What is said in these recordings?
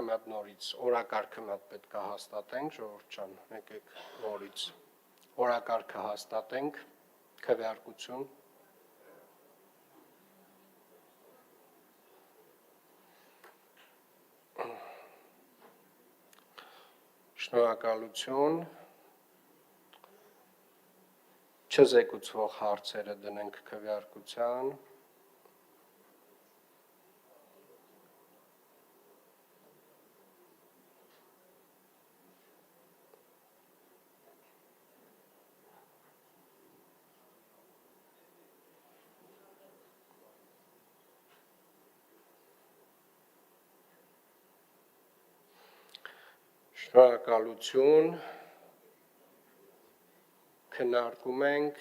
մի հատ նորից օրակարգը մի հատ պետք է հաստատենք, ժողովուրդ ջան, եկեք նորից օրակարգը հաստատենք, քվեարկություն։ Շնորհակալություն։ Չզեկուցվող հարցերը դնենք քվեարկության։ Շնորհակալություն։ Քննարկում ենք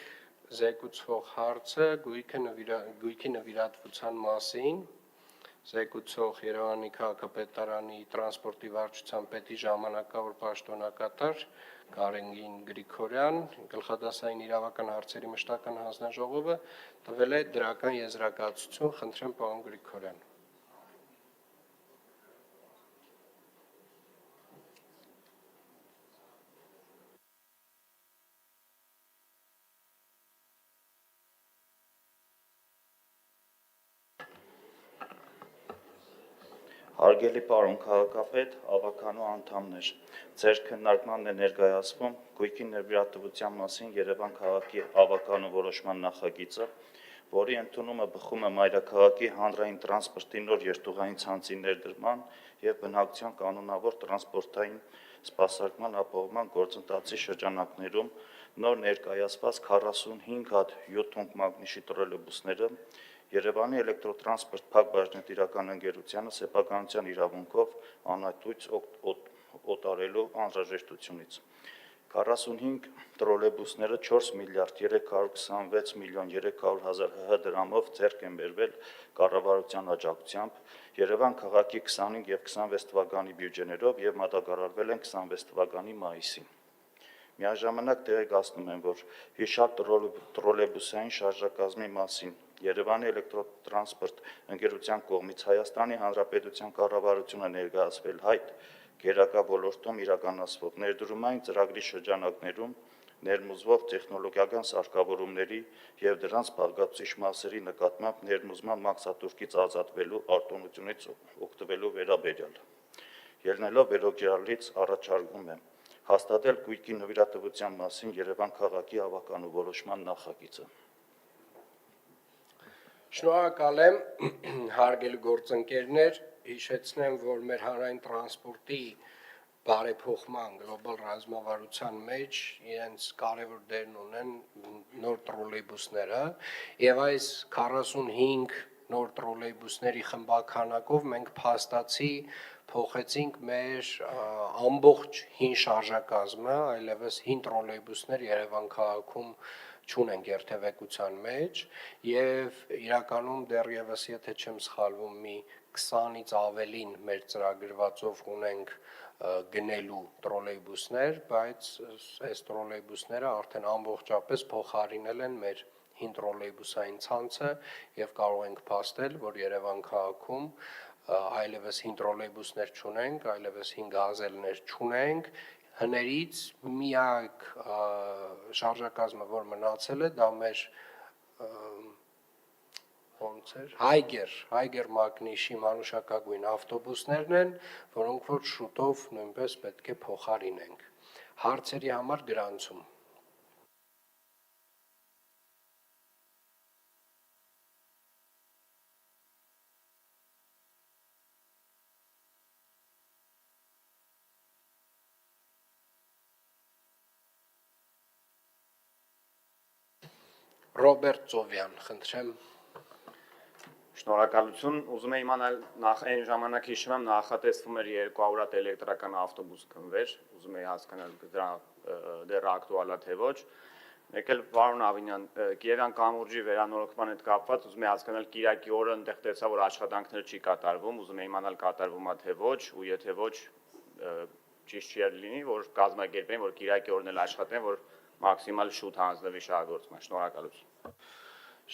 զեկուցվող հարցը գույքի նվիրատվության մասին, զեկուցող Երևանի քաղաքապետարանի տրանսպորտի վարչության պետի ժամանակավոր պաշտոնակատար Կարենգին Գրիգորյան, գլխադասային իրավական հարցերի մշտական հանձնաժողովը տվել է դրական եզրակացություն, խնդրեմ պարոն Գրիգորյան։ Հարգելի պարոն քաղաքապետ, ավականու անդամներ, ձեր քննարկմանն է ներկայացվում գույքի նվիրատվության մասին Երևան քաղաքի ավականու որոշման նախագիծը, որի ընդունումը բխում է մայրաքաղաքի հանրային տրանսպորտի նոր երթուղային ցանցի ներդրման և բնակչության կանոնավոր տրանսպորտային սպասարկման ապահովման գործընթացի շրջանակներում նոր ներկայացված 45 հատ 7 թունգ մագնիշի տրոլեյբուսները Երևանի էլեկտրոտրանսպորտ փակ բաժնետիրական ընկերությանը սեփականության իրավունքով անհատույց օտարելու անհրաժեշտությունից։ 45 տրոլեյբուսները 4 միլիարդ 326 միլիոն 300 հազար ՀՀ դրամով ձեռք են բերվել կառավարության աջակցությամբ Երևան քաղաքի 25 և 26 թվականի բյուջեներով և մատակարարվել են 26 թվականի մայիսին։ Միաժամանակ տեղեկացնում եմ, որ հիշյալ տրոլեյբուսային շարժակազմի մասին Երևանի էլեկտրոտրանսպորտ ընկերության կողմից Հայաստանի Հանրապետության կառավարությունը ներկայացվել հայտ գերակա ոլորտում իրականացվող ներդրումային ծրագրի շրջանակներում ներմուծվող տեխնոլոգիական սարքավորումների և դրանց բաղկացուցիչ մասերի նկատմամբ ներմուծման մաքսատուրքից ազատվելու արտոնությունից օգտվելու վերաբերյալ։ Ելնելով վերոջալից առաջարկում եմ հաստատել գույքի նվիրատվության մասին Երևան քաղաքի ավականու որոշման նախագիծը։ Շնորհակալ եմ, հարգելի գործընկերներ, հիշեցնեմ, որ մեր հանրային տրանսպորտի բարեփոխման գլոբալ ռազմավարության մեջ իրենց կարևոր դերն ունեն նոր տրոլեյբուսները եւ այս 45 նոր տրոլեյբուսների խմբականակով մենք փաստացի փոխեցինք մեր ամբողջ հին շարժակազմը, այլևս հին տրոլեյբուսներ Երևան քաղաքում չունենք երթևեկության մեջ եւ իրականում դեռևս եթե չեմ սխալվում մի 20-ից ավելին մեր ծրագրվածով ունենք գնելու տրոլեյբուսներ, բայց այս տրոլեյբուսները արդեն ամբողջապես փոխարինել են մեր հին տրոլեյբուսային ցանցը եւ կարող ենք փաստել, որ Երևան քաղաքում այլևս հին տրոլեյբուսներ չունենք, այլևս հին գազելներ չունենք, հներից միակ շարժակազմը, որ մնացել է, դա մեր Հայգեր մագնիշի մանուշակագույն ավտոբուսներն են, որոնք որ շուտով նույնպես պետք է փոխարինենք։ Հարցերի համար գրանցում։ Ռոբերտ Ծովյան, խնդրեմ։ Շնորհակալություն, ուզում եմ իմանալ այն ժամանակ հիշում եմ նախատեսվում էր 200 հատ էլեկտրական ավտոբուս գնվեր, ուզում եի հասկանալ դրա դեռ ակտուալ է թե ոչ։ Մեկ էլ պարոն Ավինյան, Կիևյան կամուրջի վերանորոգման հետ կապված ուզում եի հասկանալ Կիրակի օրը այնտեղ տեսա, որ աշխատանքները չի կատարվում, ուզում եի իմանալ կատարվում է թե ոչ, ու եթե ոչ, ճիշտ չի լինի, որ կազմակերպեն, որ Կիրակի օրն էլ աշխատեն, որ մաքսիմալ շուտ հանձնվի շահագործման։ Շնորհակալություն։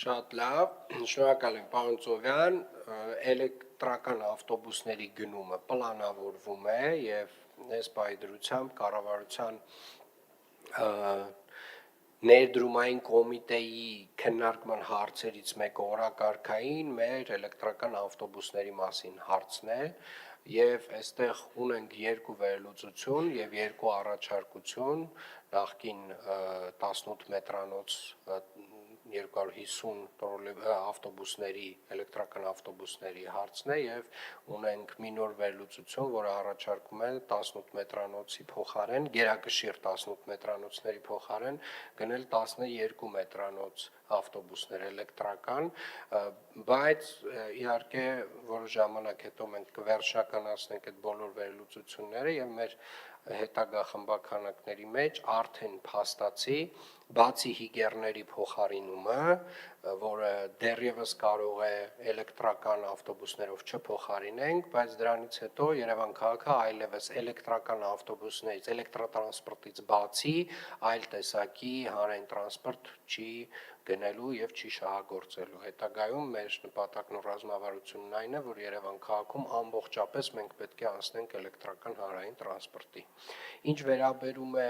Շատ լավ, շնորհակալ եմ, պարոն Ծովյան, էլեկտրական ավտոբուսների գնումը պլանավորվում է եւ այս պայդրությամբ կառավարության ներդրումային կոմիտեի քննարկման հարցերից մեկը օրակարգային մեր էլեկտրական ավտոբուսների մասին հարցն է եւ այստեղ ունենք երկու վերլուծություն եւ երկու առաջարկություն նախկին 18 մետրանոց 250 ավտոբուսների էլեկտրական ավտոբուսների հարցն է եւ ունենք մի նոր վերլուծություն, որը առաջարկում է 18 մետրանոցի փոխարեն գերակշիռ 18 մետրանոցների փոխարեն գնել 12 մետրանոց ավտոբուսներ էլեկտրական, բայց իհարկե որոշ ժամանակ հետո մենք կվերջականացնենք այդ բոլոր վերլուծությունները եւ մեր հետագա խմբականակների մեջ արդեն փաստացի բացի հիգերների փոխարինումը, որը դեռևս կարող է էլեկտրական ավտոբուսներով չփոխարինենք, բայց դրանից հետո Երևան քաղաքը այլևս էլեկտրական ավտոբուսներից, էլեկտրատրանսպորտից բացի այլ տեսակի հանրային տրանսպորտ չի գնելու եւ չի շահագործելու։ Հետագայում մեր նպատակն ու ռազմավարությունն այն է, որ Երևան քաղաքում ամբողջապես մենք պետք է անցնենք էլեկտրական հանրային տրանսպորտի։ Ինչ վերաբերում է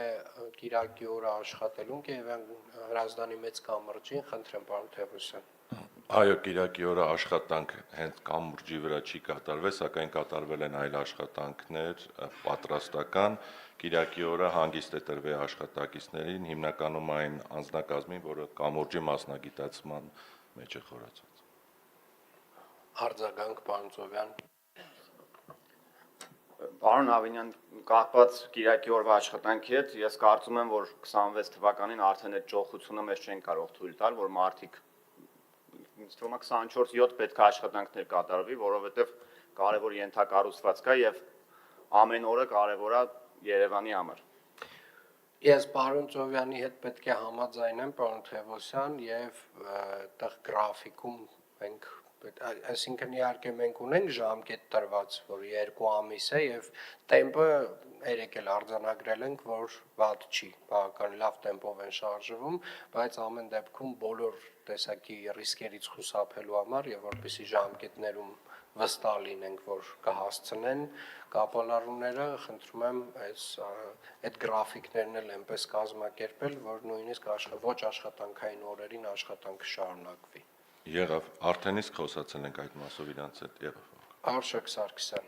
Կիրակի օրը աշխատելուն Երևան Հրազդանի մեծ կամրջին, խնդրեմ պարոն Թևոսյան։ Այո, Կիրակի օրը աշխատանք հենց կամուրջի վրա չի կատարվել, սակայն կատարվել են այլ աշխատանքներ պատրաստական։ Կիրակի օրը հանգիստ է տրվել աշխատակիցներին, հիմնականում այն անձնակազմին, որը կամուրջի մասնագիտացման մեջ է խորացած։ Արձագանք պարոն Ծովյան։ Պարոն Ավինյան, կապված Կիրակի օրվա աշխատանքի հետ, ես կարծում եմ, որ 26 թվականին արդեն այդ ճոխությունը մեզ չեն կարող թույլ տալ, որ մարդիկ ինձ թվում է 24/7 պետք է աշխատանքներ կատարվի, որովհետև կարևոր ենթակառուցվածք է եւ ամեն օրը կարևոր է Երևանի համար։ Ես պարոն Ծովյանի հետ պետք է համաձայնեմ, պարոն Թևոսյան, եւ այդտեղ գրաֆիկում մենք այսինքն իհարկե մենք ունենք ժամկետ տրված, որ 2 ամիս է եւ տեմպը երեք էլ արձանագրել ենք, որ վատ չի, բավական լավ տեմպով են շարժվում, բայց ամեն դեպքում բոլոր տեսակի ռիսկերից խուսափելու համար եւ որպեսզի ժամկետներում վստահ լինենք, որ կհասցնեն կապալառուները, խնդրում եմ այդ գրաֆիկներն էլ այնպես կազմակերպել, որ նույնիսկ ոչ աշխատանքային օրերին աշխատանքը շարունակվի։ Եղավ, արդեն իսկ խոսացել ենք այդ մասով իրանց հետ, եղավ։ Արշակ Սարգսյան։